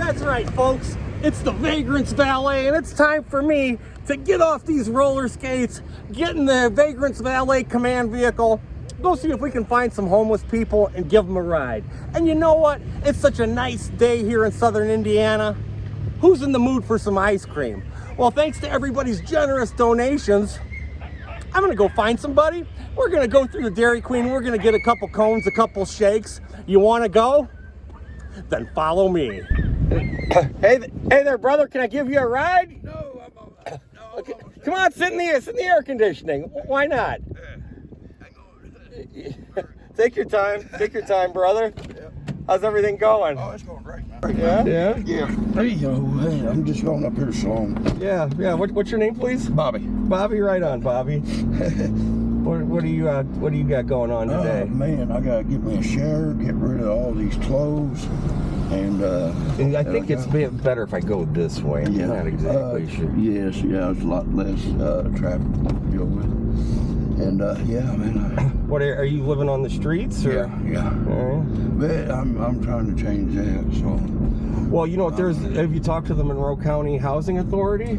That's right, folks. It's the Vagrant's Valet, and it's time for me to get off these roller skates, get in the Vagrant's Valet command vehicle, go see if we can find some homeless people and give them a ride. And you know what? It's such a nice day here in southern Indiana. Who's in the mood for some ice cream? Well, thanks to everybody's generous donations, I'm gonna go find somebody. We're gonna go through the Dairy Queen. We're gonna get a couple cones, a couple shakes. You wanna go? Then follow me. Hey there, brother. Can I give you a ride? No, Okay. Come on, sit in the air conditioning. Why not? Take your time, brother. Yep. How's everything going? Oh, it's going great, man. Yeah? Yeah. Hey, I'm just going up here slow. Yeah. What's your name, please? Bobby. Bobby, right on, Bobby. What do you got going on today? Man, I gotta get me a shower, get rid of all these clothes, and I think it's better if I go this way. Yeah, Not exactly sure. Yes, yeah, it's a lot less traffic to deal with, and yeah, man. What are you living on the streets? Or? Yeah. But I'm trying to change that. So. Well, you know, have you talked to the Monroe County Housing Authority?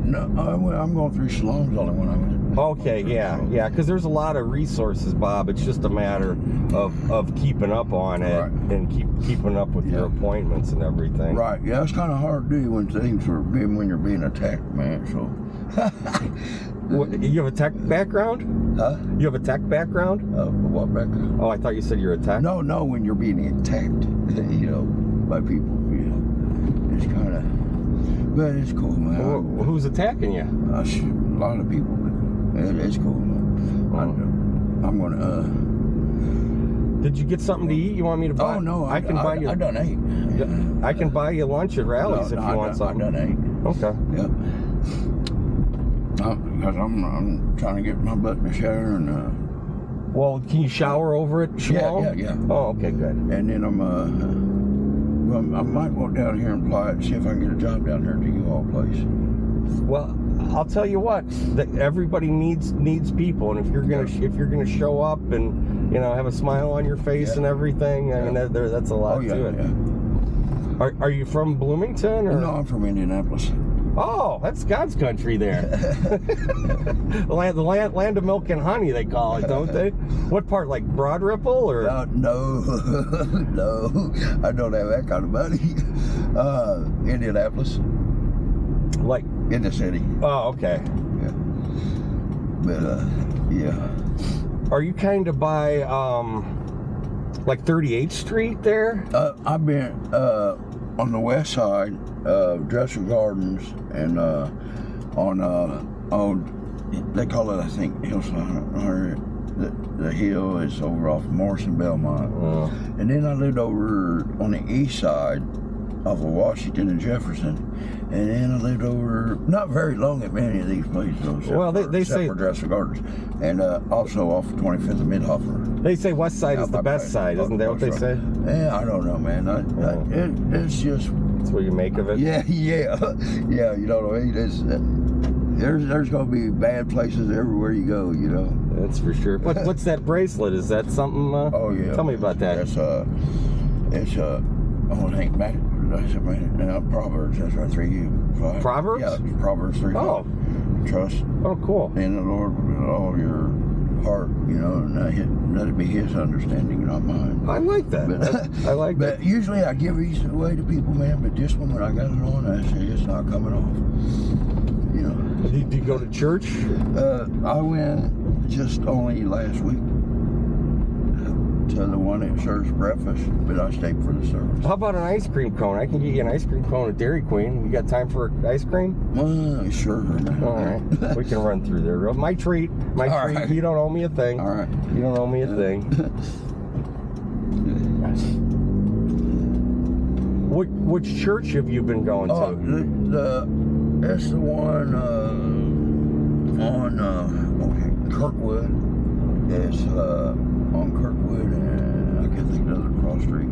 No, I'm going through slums only when I'm. Okay, yeah, because there's a lot of resources, Bob. It's just a matter of keeping up on it, right, and keeping up with your appointments and everything. Right. Yeah, it's kind of hard to do when things are when you're being attacked, man. So. What, you have a tech background? Huh? You have a tech background? What background? Oh, I thought you said you're a tech. No, when you're being attacked, by people, it's kind of, but it's cool, man. Well, who's attacking you? A lot of people. It's cool, man. I'm gonna. Did you get something to eat? You want me to buy? Oh no, I can buy you. I done ate. Yeah. I can buy you lunch at Rallies if you want something. I done ate. Okay. Yep. Because I'm trying to get my butt in the shower and. Well, can you shower over it? Shalom? Yeah. Oh, okay, good. And then I might go down here and apply it, see if I can get a job down here at the U-Haul place. Well, I'll tell you what, that everybody needs people, and if you're gonna show up and have a smile on your face and everything, I mean that's a lot to it. Yeah. Are you from Bloomington or? No, I'm from Indianapolis. Oh, that's God's country there. the land of milk and honey, they call it, don't they? What part, like Broad Ripple or? No, I don't have that kind of money. Indianapolis. Like in the city. Oh, okay. Yeah. But yeah. Are you kind of by like 38th Street there? I've been on the west side of Dresser Gardens and on they call it, I think, Hillside. The hill is over off Morrison Belmont. And then I lived over on the east side off of Washington and Jefferson, and then I lived over not very long at many of these places. Well, they say for Dresser Gardens, and also off 25th and Midhofer. They say west side is the best side, isn't that what they say? Yeah, I don't know, man. It's just. That's what you make of it. Yeah. You know what I mean? There's gonna be bad places everywhere you go. That's for sure. What's that bracelet? Is that something? Oh yeah. Tell me about that. It's oh, it ain't bad. Proverbs. That's right. 3:5. Proverbs? Yeah, it's Proverbs 3:5. Oh. Trust. Oh, cool. In the Lord with all your heart, and let it be His understanding, not mine. I like that. I like that. But usually I give these away to people, man. But this one, when I got it on, I say it's not coming off. Did you go to church? I went just only last week to the one that serves breakfast, but I stayed for the service. How about an ice cream cone? I can get you an ice cream cone at Dairy Queen. You got time for ice cream? Sure. All right. We can run through there. My treat. Right. You don't owe me a thing. All right. You don't owe me a thing. Which church have you been going to? That's the one on Kirkwood. It's on Kirkwood, and I can't think of the cross street.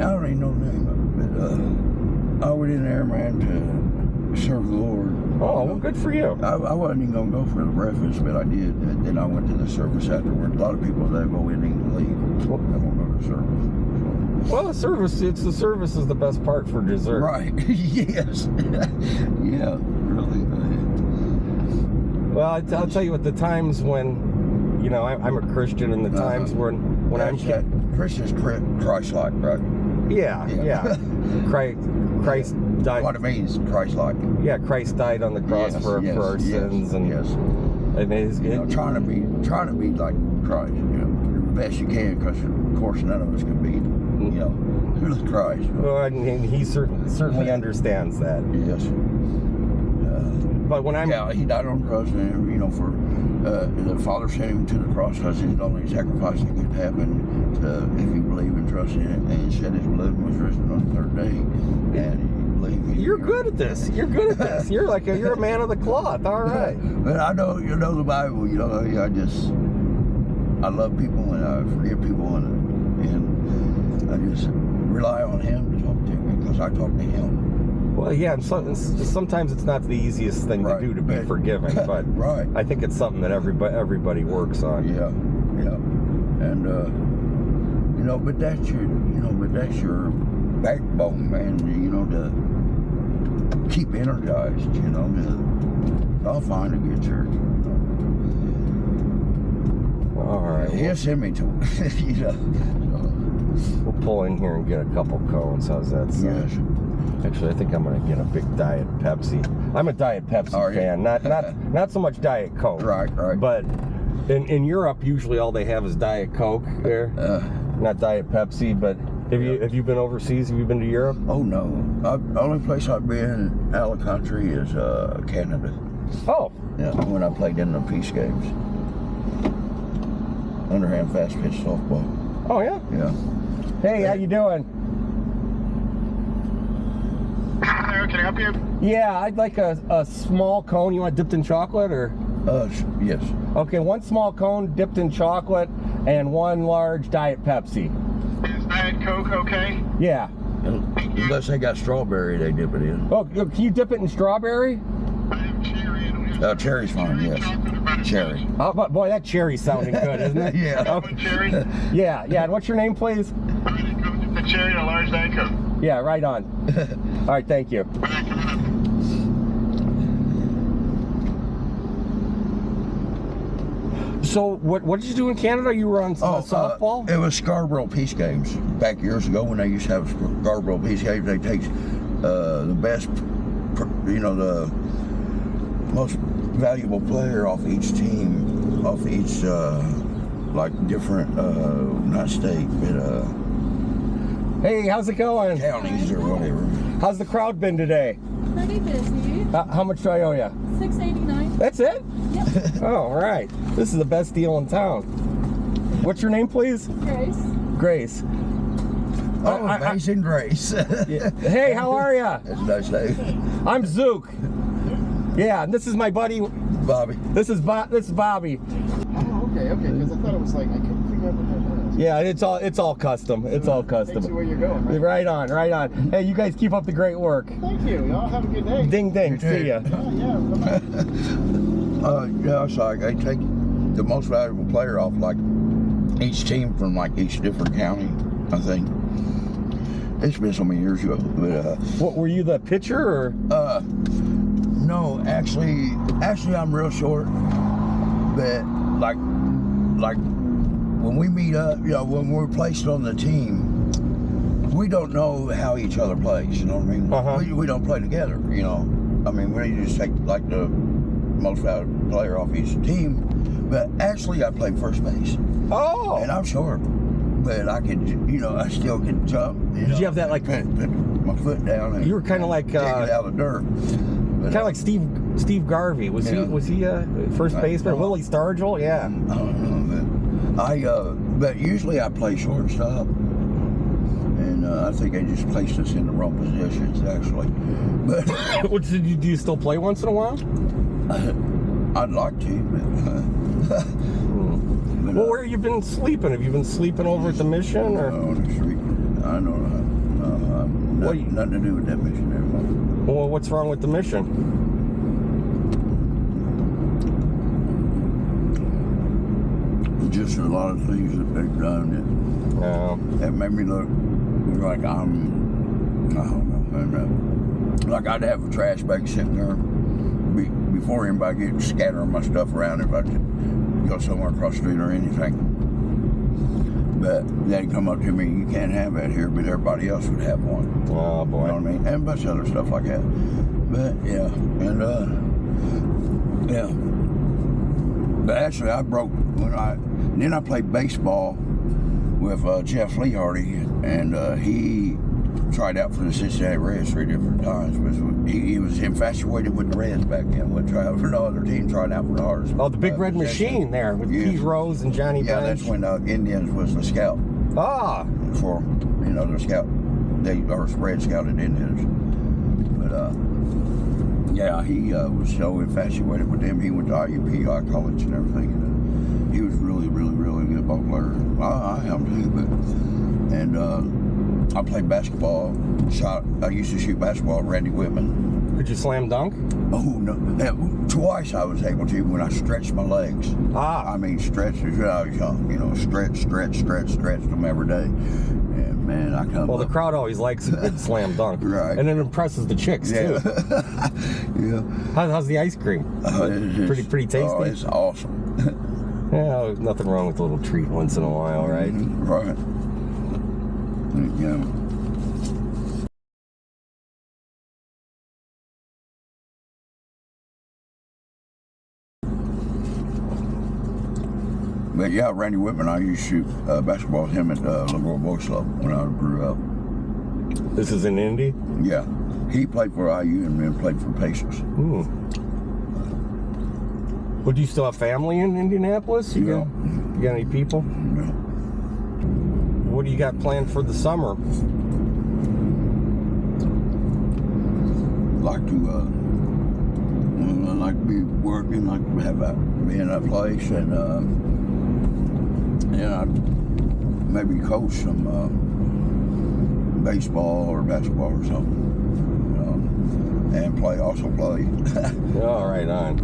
I don't even know the name of it, but I went in there, man, to serve the Lord. Oh, well, good for you. I wasn't even going to go for the breakfast, but I did. And then I went to the service afterwards. A lot of people that go in and leave. I won't go to the service. Well, the service is the best part for dessert. Right. Yes. Yeah. Really. Well, I'll tell you what. The times when, you know, I'm a Christian, and the times when I'm Christian's Christ-like, right? Yeah. Christ died. What it means, Christ-like. Yeah, Christ died on the cross for our sins, and trying to be like Christ, you know, the best you can, because of course none of us can be, you know, who's Christ. Well, and he certainly understands that. Yes. But when he died on the cross, and you know, for the Father sent him to the cross because he's the only sacrifice that could happen if you believe and trust in it. And he shed his blood and was risen on the third day. And you're good at this. You're good at this. You're a man of the cloth. All right. But I know, you know, the Bible. You know, I love people, and I forgive people, and I just rely on Him to talk to me, because I talk to Him. Well, yeah, and sometimes it's not the easiest thing to do, to be forgiving, but right. I think it's something that everybody works on. Yeah, and you know, but that's your backbone, man. You know, to keep energized. You know, I'll find a good church. All right. He'll send me to it. You know. We'll pull in here and get a couple cones. How's that sound? Yes. Actually, I think I'm gonna get a big Diet Pepsi. I'm a Diet Pepsi fan, not so much Diet Coke. Right. But in Europe, usually all they have is Diet Coke there, not Diet Pepsi. But have you been overseas? Have you been to Europe? Oh no, the only place I've been out of the country is Canada. Oh. Yeah, when I played in the Peace Games, underhand fast pitch softball. Oh yeah. Yeah. Hey, how you doing? Hello, can I help you? Yeah, I'd like a small cone. You want it dipped in chocolate, or? Yes. Okay, one small cone dipped in chocolate and one large Diet Pepsi. Is Diet Coke okay? Yeah. Unless they got strawberry, they dip it in. Oh, can you dip it in strawberry? I have cherry. Cherry's fine, yes. Cherry. Oh, but boy, that cherry's sounding good, isn't it? Yeah. One cherry. Yeah. And what's your name, please? The cherry and a large Diet Coke. Yeah, right on. All right, thank you. So, what did you do in Canada? You were on softball? It was Scarborough Peace Games back years ago, when they used to have Scarborough Peace Games. They take the best, you know, the most valuable player off each team, off each like different, not state, but hey, how's it going? counties or whatever. How's the crowd been today? Pretty busy. How much do I owe you? $6.89. That's it? Yep. Oh, all right. This is the best deal in town. What's your name, please? Grace. Grace. Oh, Amazing Grace. Yeah. Hey, how are ya? That's a nice name. I'm Zook. Yeah, and this is my buddy. Bobby. This is Bobby. Oh, okay, because I thought it was like, I couldn't figure out what that was. Yeah, it's all custom. It's all custom. Takes you where you're going, right? Right on. Hey, you guys keep up the great work. Thank you. Y'all have a good day. Ding ding. You too. See ya. Yeah, it's like they take the most valuable player off, like each team from like each different county, I think. It's been so many years ago, but What were you, the pitcher, or? no, actually I'm real short, but like when we meet up, you know, when we're placed on the team, we don't know how each other plays, you know what I mean? Uh-huh. We don't play together, you know. I mean, we just take like the most valuable player off each team, but actually I play first base. Oh. And I'm short, but I could, you know, I still could jump. Did you have that, like, put my foot down? And you were kind of like kick it out of the dirt. kind of like Steve Garvey. Was he first baseman? Willie Stargell? Yeah. I don't know, but usually I play shortstop, and I think they just placed us in the wrong positions actually. But Do you still play once in a while? I'd like to. But, Well, where have you been sleeping? Have you been sleeping over at the mission, or? on the street. I don't know. Nothing to do with that mission anymore. Well, what's wrong with the mission? Just a lot of things that they've done No. that made me look like I don't know. And, like I'd have a trash bag sitting there before anybody gets scattering my stuff around if I go somewhere across the street or anything. But they'd come up to me, you can't have that here, but everybody else would have one. Oh boy. You know what I mean? And a bunch of other stuff like that. But yeah, and yeah. But actually I broke then I played baseball with Jeff Lee Hardy, and he tried out for the Cincinnati Reds 3 different times. He was infatuated with the Reds back then. Would try out for no other team, trying out for the Hardest. Oh, the Big Red Machine there with Pete Rose and Johnny Bench. Yeah, that's when Indians was the scout. Ah. For, the scout. Or Red scouted Indians. But, yeah, he was so infatuated with them. He went to IUP college and everything. And, he was really, really, really good ball player. I am too, but, and, I played basketball. I used to shoot basketball at Randy Whitman. Could you slam dunk? Oh no! Twice I was able to when I stretched my legs. Ah. I mean, stretched as I was young. Stretched them every day. And man, I come. Well, the crowd always likes a good slam dunk, right? And it impresses the chicks too. Yeah. How's the ice cream? Pretty tasty. Oh, it's awesome. Yeah, nothing wrong with a little treat once in a while, right? Right. Yeah. But yeah, Randy Whitman, I used to shoot basketball with him at Leroy Boys Club when I grew up. This is in Indy? Yeah. He played for IU and then played for Pacers. Well, do you still have family in Indianapolis? You got any people? No. What do you got planned for the summer? Like to be working, like to be in a place, and I'd maybe coach some baseball or basketball or something, and also play. Oh, right on.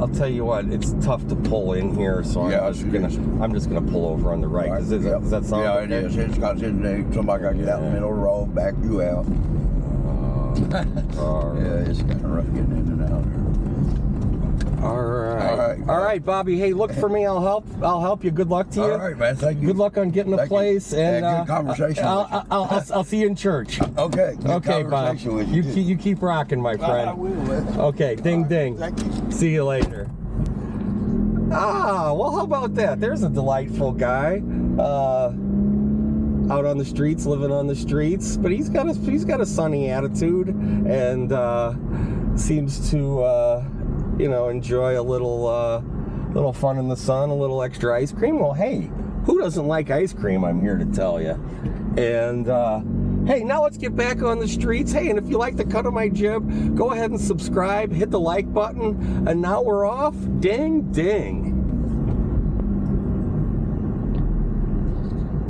I'll tell you what, it's tough to pull in here, so I'm just gonna pull over on the right. Does that sound? Yeah, it is. It's because somebody got to get out in the middle of the road, back you out. Yeah, it's kind of rough getting in and out here. All right, Bobby. Hey, look for me. I'll help you. Good luck to you. All right, man. Thank you. Good luck on getting a place. And good conversation. I'll see you in church. Okay. Okay, Bob. You keep rocking, my friend. I will, man. Okay. Ding, ding. Thank you. See you later. Well, how about that? There's a delightful guy. Out on the streets, living on the streets, but he's got a sunny attitude, and seems to enjoy a little fun in the sun, a little extra ice cream. Well, hey, who doesn't like ice cream? I'm here to tell you. And hey, now let's get back on the streets. Hey, and if you like the cut of my jib, go ahead and subscribe, hit the like button, and now we're off. Ding, ding.